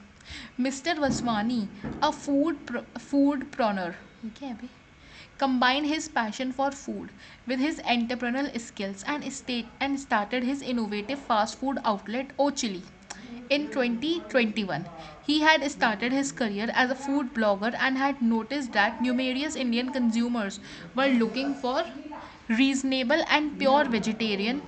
मिस्टर वसवानी अ फूड प्रॉनर, क्या है अभी, combined his passion for food with his entrepreneurial skills and started his innovative fast food outlet Ochili in 2021. He had started his career as a food blogger and had noticed that numerous Indian consumers were looking for reasonable and pure vegetarian।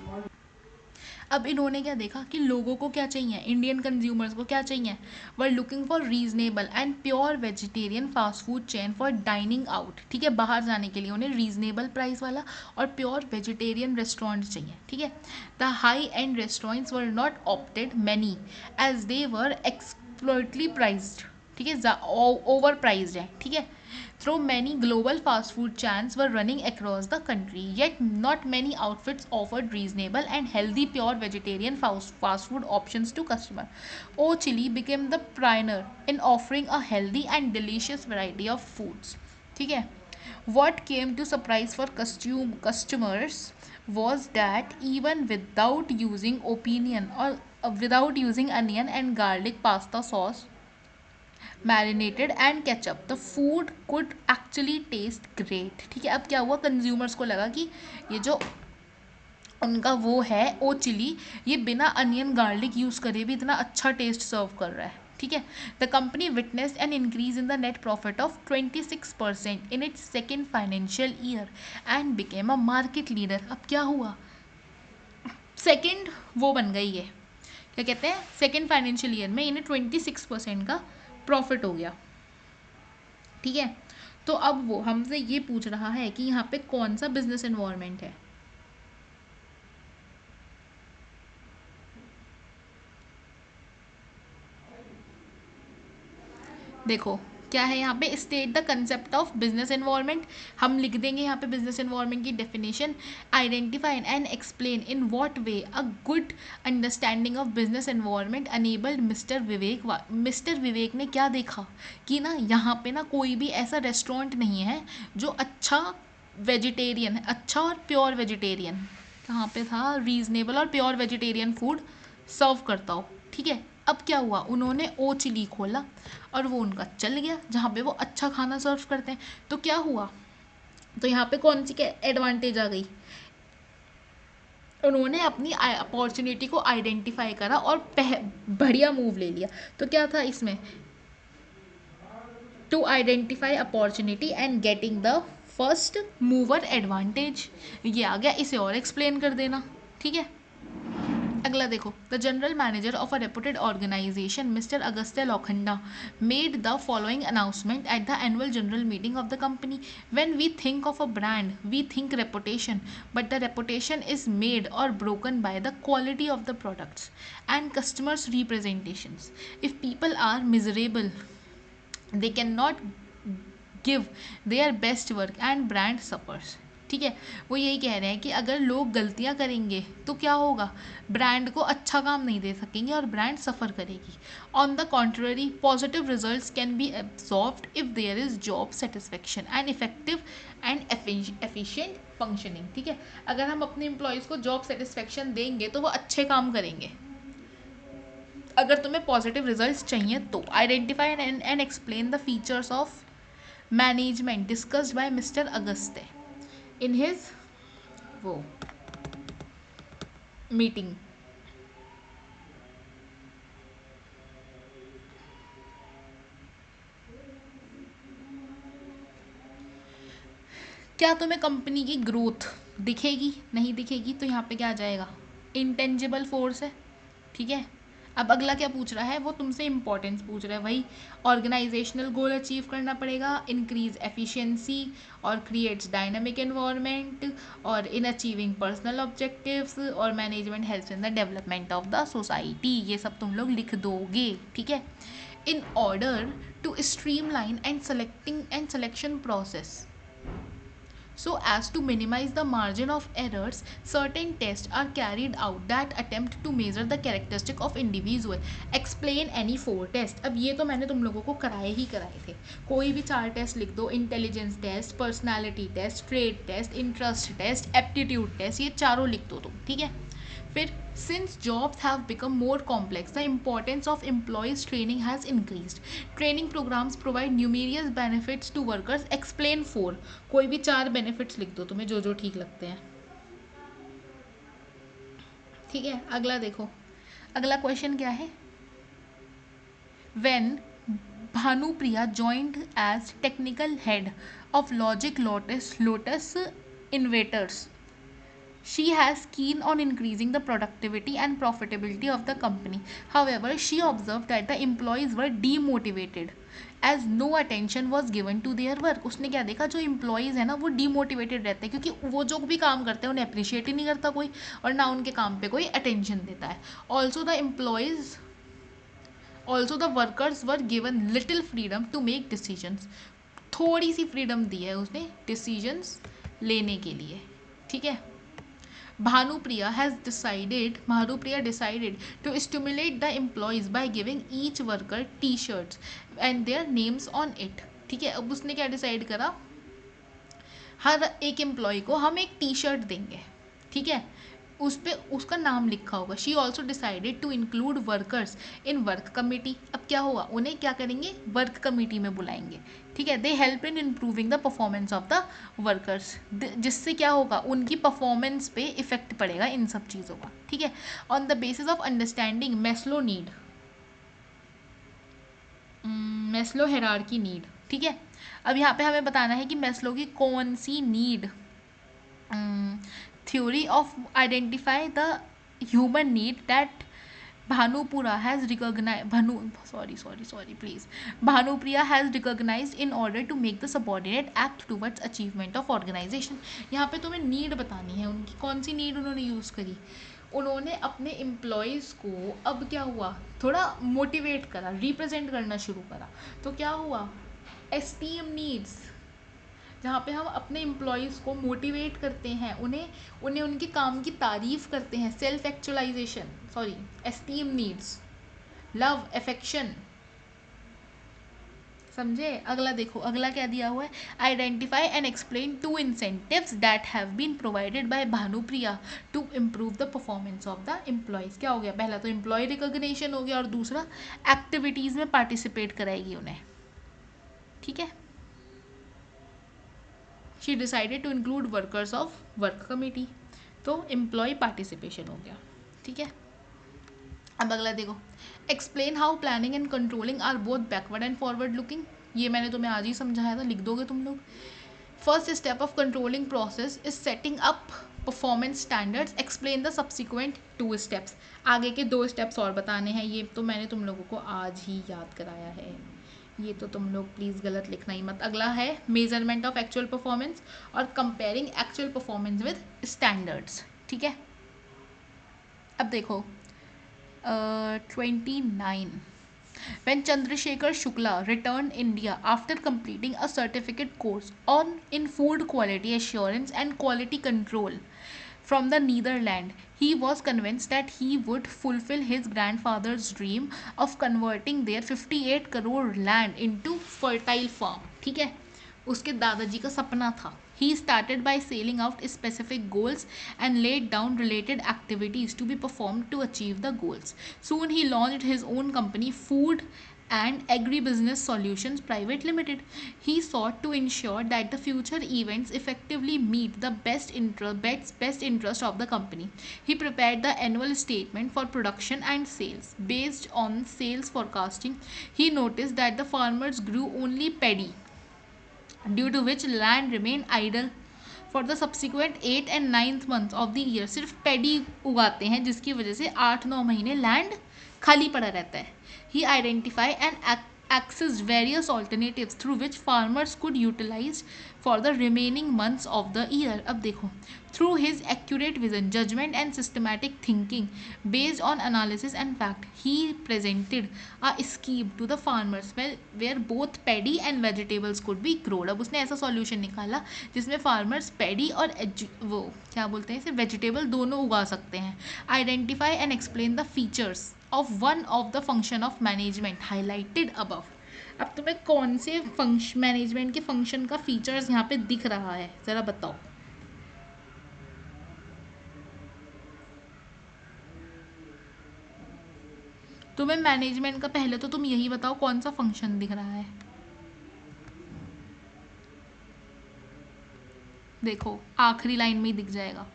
अब इन्होंने क्या देखा कि लोगों को क्या चाहिए, Indian consumers को क्या चाहिए? Were looking for reasonable and pure vegetarian fast food chain for dining out. ठीक है, बाहर जाने के लिए उन्हें रीजनेबल प्राइस वाला और प्योर वेजिटेरियन रेस्टोरेंट चाहिए। ठीक है, the high end restaurants were not opted many as they were exploitly priced. ठीक है, ओवर प्राइज्ड है। ठीक है, through many global fast food chains were running across the country, yet not many outfits offered reasonable and healthy pure vegetarian fast food options to customer. O Chili became the pioneer in offering a healthy and delicious variety of foods. ठीक है, what came to surprise for customers was that even without using opinion or without using onion and garlic pasta sauce marinated and ketchup, the food could actually taste great. ठीक है, अब क्या हुआ, consumers को लगा कि ये जो उनका वो है ओ चिली, ये बिना अनियन गार्लिक यूज़ करे भी इतना अच्छा टेस्ट सर्व कर रहा है। ठीक है, the company witnessed an increase in the net profit of 26% in its second financial year and became a market leader. अब क्या हुआ, सेकेंड वो बन गई है, क्या कहते हैं, सेकेंड फाइनेंशियल ईयर में इन्हें 26% का प्रॉफिट हो गया। ठीक है, तो अब वो हमसे ये पूछ रहा है कि यहाँ पे कौन सा बिजनेस इन्वायरमेंट है। देखो क्या है यहाँ पे, state the concept of business environment, हम लिख देंगे यहाँ पे बिजनेस एनवायरनमेंट की definition. Identify and explain in what way a good understanding of business environment enabled mister Vivek. Mister Vivek ने क्या देखा कि ना यहाँ पे ना कोई भी ऐसा रेस्टोरेंट नहीं है जो अच्छा वेजिटेरियन है, अच्छा और प्योर वेजिटेरियन, कहाँ पे था, रीजनेबल और प्योर वेजिटेरियन फूड सर्व करता हो। ठीक है, अब क्या हुआ, उन्होंने ओ चिली खोला और वो उनका चल गया जहाँ पे वो अच्छा खाना सर्व करते हैं। तो क्या हुआ, तो यहाँ पे कौन सी क्या एडवांटेज आ गई, उन्होंने अपनी अपॉर्चुनिटी को आइडेंटिफाई करा और बढ़िया मूव ले लिया। तो क्या था इसमें, to identify opportunity and getting the first mover advantage, ये आ गया, इसे और एक्सप्लेन कर देना। ठीक है, अगला देखो, the general manager of a reputed organisation mister Agastya Lokhanda made the following announcement at the annual general meeting of the company. When we think of a brand we think reputation, but the reputation is made or broken by the quality of the products and customers representations. If people are miserable they cannot give their best work and brand suffers। ठीक है, वो यही कह रहे हैं कि अगर लोग गलतियां करेंगे तो क्या होगा, ब्रांड को अच्छा काम नहीं दे सकेंगे और ब्रांड सफ़र करेगी। On the contrary positive results can be absorbed if there is job satisfaction and effective and efficient functioning. ठीक है, अगर हम अपने एम्प्लॉयज़ को जॉब सेटिस्फेक्शन देंगे तो वो अच्छे काम करेंगे। अगर तुम्हें पॉजिटिव रिजल्ट्स चाहिए तो identify and explain the features of management discussed bye mister Agastya in his वो मीटिंग। क्या तुम्हें कंपनी की ग्रोथ दिखेगी, नहीं दिखेगी, तो यहाँ पे क्या आ जाएगा, इंटेंजिबल फोर्स है। ठीक है, अब अगला क्या पूछ रहा है, वो तुमसे इंपॉर्टेंस पूछ रहा है, वही ऑर्गेनाइजेशनल गोल अचीव करना पड़ेगा, इंक्रीज एफिशिएंसी और क्रिएट्स डायनामिक एनवायरनमेंट और इन अचीविंग पर्सनल ऑब्जेक्टिव्स और management helps in the development of the society. ये सब तुम लोग लिख दोगे। ठीक है, in order to streamline and selection process so as to minimize the margin of errors, certain tests are carried out that attempt to measure the characteristic of individual। explain any 4 test. अब ये तो मैंने तुम लोगों को कराए थे, कोई भी 4 टेस्ट लिख दो, intelligence test, personality test, trade test, interest test, aptitude test, ये चारों लिख दो तुम। ठीक है, फिर since jobs have become more complex the importance of employees training has increased. Training programs provide numerous benefits to workers, explain 4। कोई भी 4 बेनिफिट्स लिख दो तुम्हें जो जो ठीक लगते हैं। ठीक है, अगला देखो, अगला क्वेश्चन क्या है, when Bhanupriya joined as technical head of Logic Lotus Innovators, she has keen on increasing the productivity and profitability of the company. However, she observed that the employees were demotivated as no attention was given to their work। उसने क्या देखा, जो employees है ना वो demotivated रहते हैं क्योंकि वो जो भी काम करते हैं उन्हें appreciate ही नहीं करता कोई और ना उनके काम पे कोई attention देता है। Also the workers were given little freedom to make decisions। थोड़ी सी फ्रीडम दी है उसने डिसीजंस लेने के लिए। ठीक है, Bhanupriya decided to stimulate the employees by giving each worker t-shirts and their names on it। ठीक है, अब उसने क्या डिसाइड करा, हर एक एम्प्लॉय को हम एक टी शर्ट देंगे। ठीक है, उस पर उसका नाम लिखा होगा। She also decided to include workers in work committee. अब क्या होगा, उन्हें क्या करेंगे, वर्क कमेटी में बुलाएंगे। ठीक है, they help in improving the performance of the workers, जिससे क्या होगा, उनकी परफॉर्मेंस पे इफेक्ट पड़ेगा इन सब चीज़ों का। ठीक है, on the basis of understanding Maslow hierarchy need. ठीक है, अब यहाँ पे हमें बताना है कि मैस्लो की कौन सी need, theory of identify the human need that Bhanupura has recognized Bhanupriya has recognized in order to make the subordinate act towards achievement of organization। यहाँ पे तुम्हें नीड बतानी है उनकी, कौन सी नीड उन्होंने यूज़ करी, उन्होंने अपने एम्प्लॉयज़ को अब क्या हुआ, थोड़ा मोटिवेट करा, रिप्रेजेंट करना शुरू करा। तो क्या हुआ, एस्टीम नीड्स, जहाँ पे हम अपने एम्प्लॉयज़ को मोटिवेट करते हैं, उन्हें उन्हें उनके काम की तारीफ़ करते हैं, self actualization, sorry, esteem needs, love, affection. समझे? अगला देखो, अगला क्या दिया हुआ है, identify and explain 2 incentives that have been provided by Bhanupriya to improve the performance of the employees. क्या हो गया, पहला तो एम्प्लॉय रिकॉग्निशन हो गया और दूसरा एक्टिविटीज़ में पार्टिसिपेट कराएगी उन्हें। ठीक है, she decided to include workers of work committee, तो एम्प्लॉय पार्टिसिपेशन हो गया। ठीक है, अब अगला देखो, explain how planning and controlling are both backward and forward looking. ये मैंने तुम्हें आज ही समझाया था, लिख दोगे तुम लोग। First step of controlling process is setting up performance standards, explain the subsequent 2 steps. आगे के 2 स्टेप्स और बताने हैं, ये तो मैंने तुम लोगों को आज ही याद कराया है, ये तो तुम लोग प्लीज़ गलत लिखना ही मत। अगला है मेजरमेंट ऑफ एक्चुअल परफॉर्मेंस और comparing actual performance with standards. ठीक है, अब देखो 29. When Chandrasekhar Shukla returned India after completing a certificate course in food quality assurance and quality control from the Netherlands, he was convinced that he would fulfill his grandfather's dream of converting their 58 crore land into fertile farm. ठीक है, उसके दादाजी का सपना था। He started by sailing out specific goals and laid down related activities to be performed to achieve the goals. Soon he launched his own company, Food and Agribusiness Solutions Private Limited. He sought to ensure that the future events effectively meet the best interest of the company. He prepared the annual statement for production and sales. Based on sales forecasting, he noticed that the farmers grew only paddy, due to which land remained idle for the subsequent 8 and 9th months of the year. सिर्फ paddy उगाते हैं, जिसकी वजह से 8-9 महीने land खाली पड़ा रहता है. He identified and accessed various alternatives through which farmers could utilize for the remaining months of the year. अब देखो, through his accurate vision, judgment and systematic thinking based on analysis and fact, he presented a scheme to the farmers where both paddy and vegetables could be grown. अब उसने ऐसा solution निकाला जिसमें farmers paddy और वो क्या बोलते हैं इसे, vegetable दोनों उगा सकते हैं. Identify and explain the features of one of the function of management highlighted above. अब तुम्हें कौन से फंक्शन, मैनेजमेंट के फंक्शन का फीचर्स यहाँ पे दिख रहा है, ज़रा बताओ. तुम्हें मैनेजमेंट का पहले तो तुम यही बताओ कौन सा फंक्शन दिख रहा है. देखो आखिरी लाइन में ही दिख जाएगा.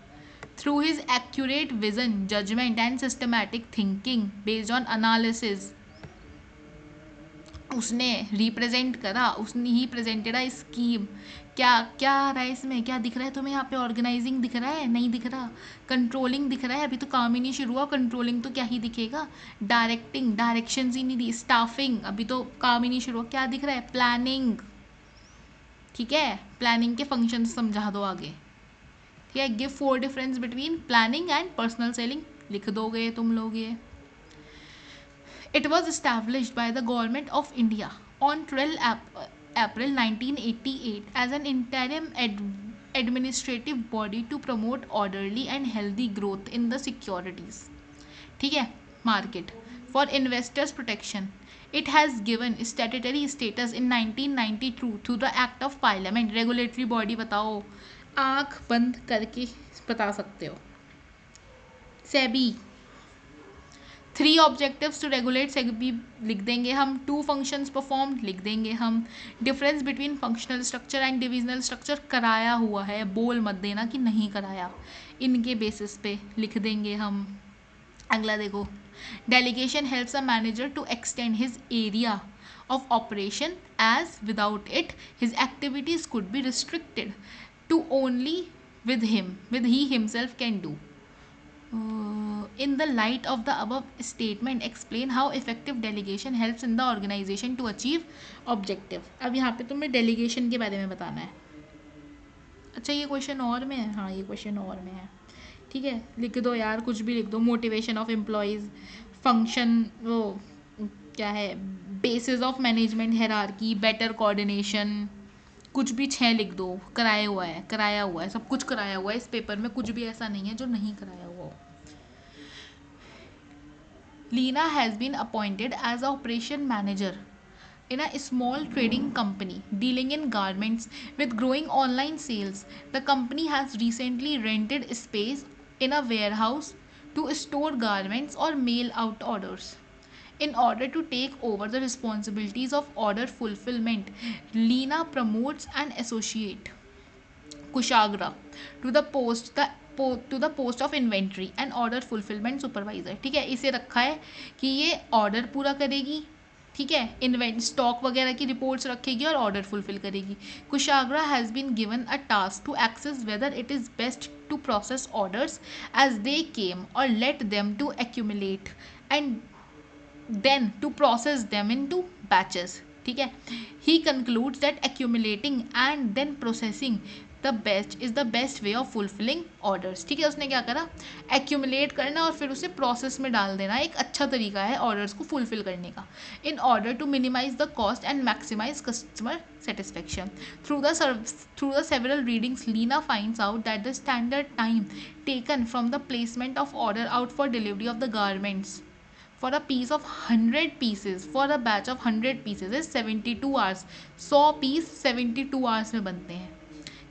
Through his accurate vision, judgement and systematic thinking based on analysis, उसने रिप्रेजेंट करा, उसने ही प्रेजेंटेड अ स्कीम. क्या क्या आ रहा है इसमें, क्या दिख रहा है तुम्हें यहाँ पे, ऑर्गेनाइजिंग दिख रहा है, नहीं दिख रहा. कंट्रोलिंग दिख रहा है, अभी तो काम ही नहीं शुरू हुआ, कंट्रोलिंग तो क्या ही दिखेगा. डायरेक्टिंग, डायरेक्शंस ही नहीं दी. स्टाफिंग, अभी तो काम ही नहीं शुरू हुआ. क्या दिख रहा है, प्लानिंग. ठीक है, प्लानिंग के फंक्शन समझा दो आगे. ठीक है, give 4 difference between planning and personal selling, लिख दोगे तुम लोग ये. It was established by the Government of India on 12 April 1988 as an interim administrative body to promote orderly and healthy growth in the securities, ठीक है, market for investors protection. It has given statutory status in 1992 through the Act of Parliament. Regulatory body बताओ, आँख बंद करके बता सकते हो. SEBI. 3 objectives to regulate SEBI लिख देंगे हम. 2 फंक्शंस परफॉर्म्ड लिख देंगे हम. Difference between functional structure and divisional structure कराया हुआ है, बोल मत देना कि नहीं कराया, इनके बेसिस पे लिख देंगे हम. अगला देखो, delegation helps a manager to extend his area of operation as without it his activities could be restricted to only with he himself can do. In the light of the above statement, explain how effective delegation helps in the organization to achieve objective. अब यहाँ पे तुम्हें delegation के बारे में बताना है. अच्छा, ये क्वेश्चन और में है, हाँ ये क्वेश्चन और में है. ठीक है, लिख दो यार, कुछ भी लिख दो, मोटिवेशन ऑफ एम्प्लॉयज़, फंक्शन, वो क्या है, basis of management hierarchy, better coordination, कुछ भी 6 लिख दो। कराया हुआ है, कराया हुआ है, सब कुछ कराया हुआ है इस पेपर में, कुछ भी ऐसा नहीं है जो नहीं कराया हुआ हो। Lena has been appointed as operation manager in a small trading company dealing in garments with growing online sales. The company has recently rented space in a warehouse to store garments or mail out orders. In order to take over the responsibilities of order fulfillment, Lena promotes an associate, Kushagra, to the post of inventory and order fulfilment supervisor. ठीक है, इसे रखा है कि ये order पूरा करेगी, ठीक है, इन्वेंट स्टॉक वगैरह की रिपोर्ट्स रखेगी और ऑर्डर फुलफिल करेगी। Kushagra has been given a task to access whether it is best to process orders as they came or let them to accumulate and then to process them into batches। ठीक है, he concludes that accumulating and then processing the best is the best way of fulfilling orders। ठीक है, उसने क्या करा, accumulate करना और फिर उसे process में डाल देना एक अच्छा तरीका है orders को fulfill करने का, in order to minimize the cost and maximize customer satisfaction। Through the several readings, Lena finds out that the standard time taken from the placement of order out for delivery of the garments for a piece of 100 pieces, for a batch of 100 pieces is 72 hours। 100 piece 72 hours में बनते हैं।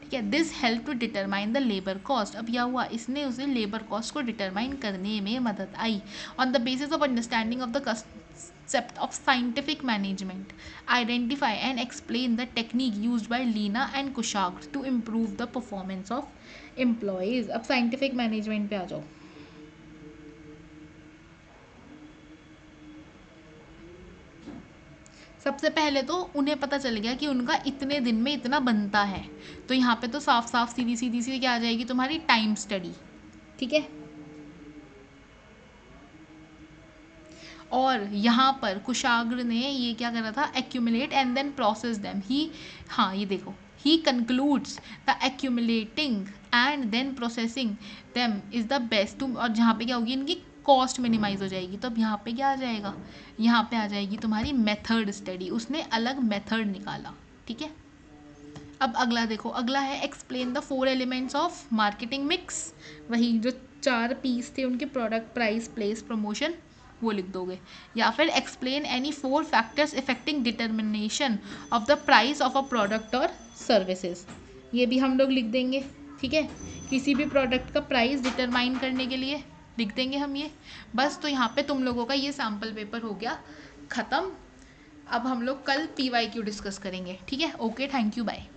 ठीक है, this help to determine the labour cost. अब क्या हुआ, इसने उसे लेबर कॉस्ट को डिटरमाइन करने में मदद आई। On the basis of understanding of the concept of scientific management, identify and explain the technique used by Lena and Kushagra to improve the performance of employees। अब scientific management पे आ जाओ। सबसे पहले तो उन्हें पता चल गया कि उनका इतने दिन में इतना बनता है, तो यहाँ पे तो साफ साफ सीधी सीधी सी क्या आ जाएगी तुम्हारी टाइम स्टडी। ठीक है, और यहाँ पर कुशाग्र ने ये क्या करा था, accumulate and then process them. He, हाँ ये देखो, he concludes the accumulating and then processing them is the best to, और जहाँ पे क्या होगी, इनकी कॉस्ट मिनिमाइज हो जाएगी। तो अब यहाँ पे क्या आ जाएगा, यहाँ पे आ जाएगी तुम्हारी मेथड स्टडी, उसने अलग मेथड निकाला। ठीक है, अब अगला देखो, अगला है explain the 4 elements of marketing mix. वही जो 4 पीस थे उनके, प्रोडक्ट, प्राइस, प्लेस, प्रमोशन, वो लिख दोगे। या फिर explain any 4 factors affecting determination of the price of a product और सर्विसेज, ये भी हम लोग लिख देंगे। ठीक है, किसी भी प्रोडक्ट का प्राइस डिटरमाइन करने के लिए लिख देंगे हम ये। बस, तो यहाँ पे तुम लोगों का ये सैम्पल पेपर हो गया ख़त्म। अब हम लोग कल PYQ डिस्कस करेंगे। ठीक है, ओके, थैंक यू, बाय।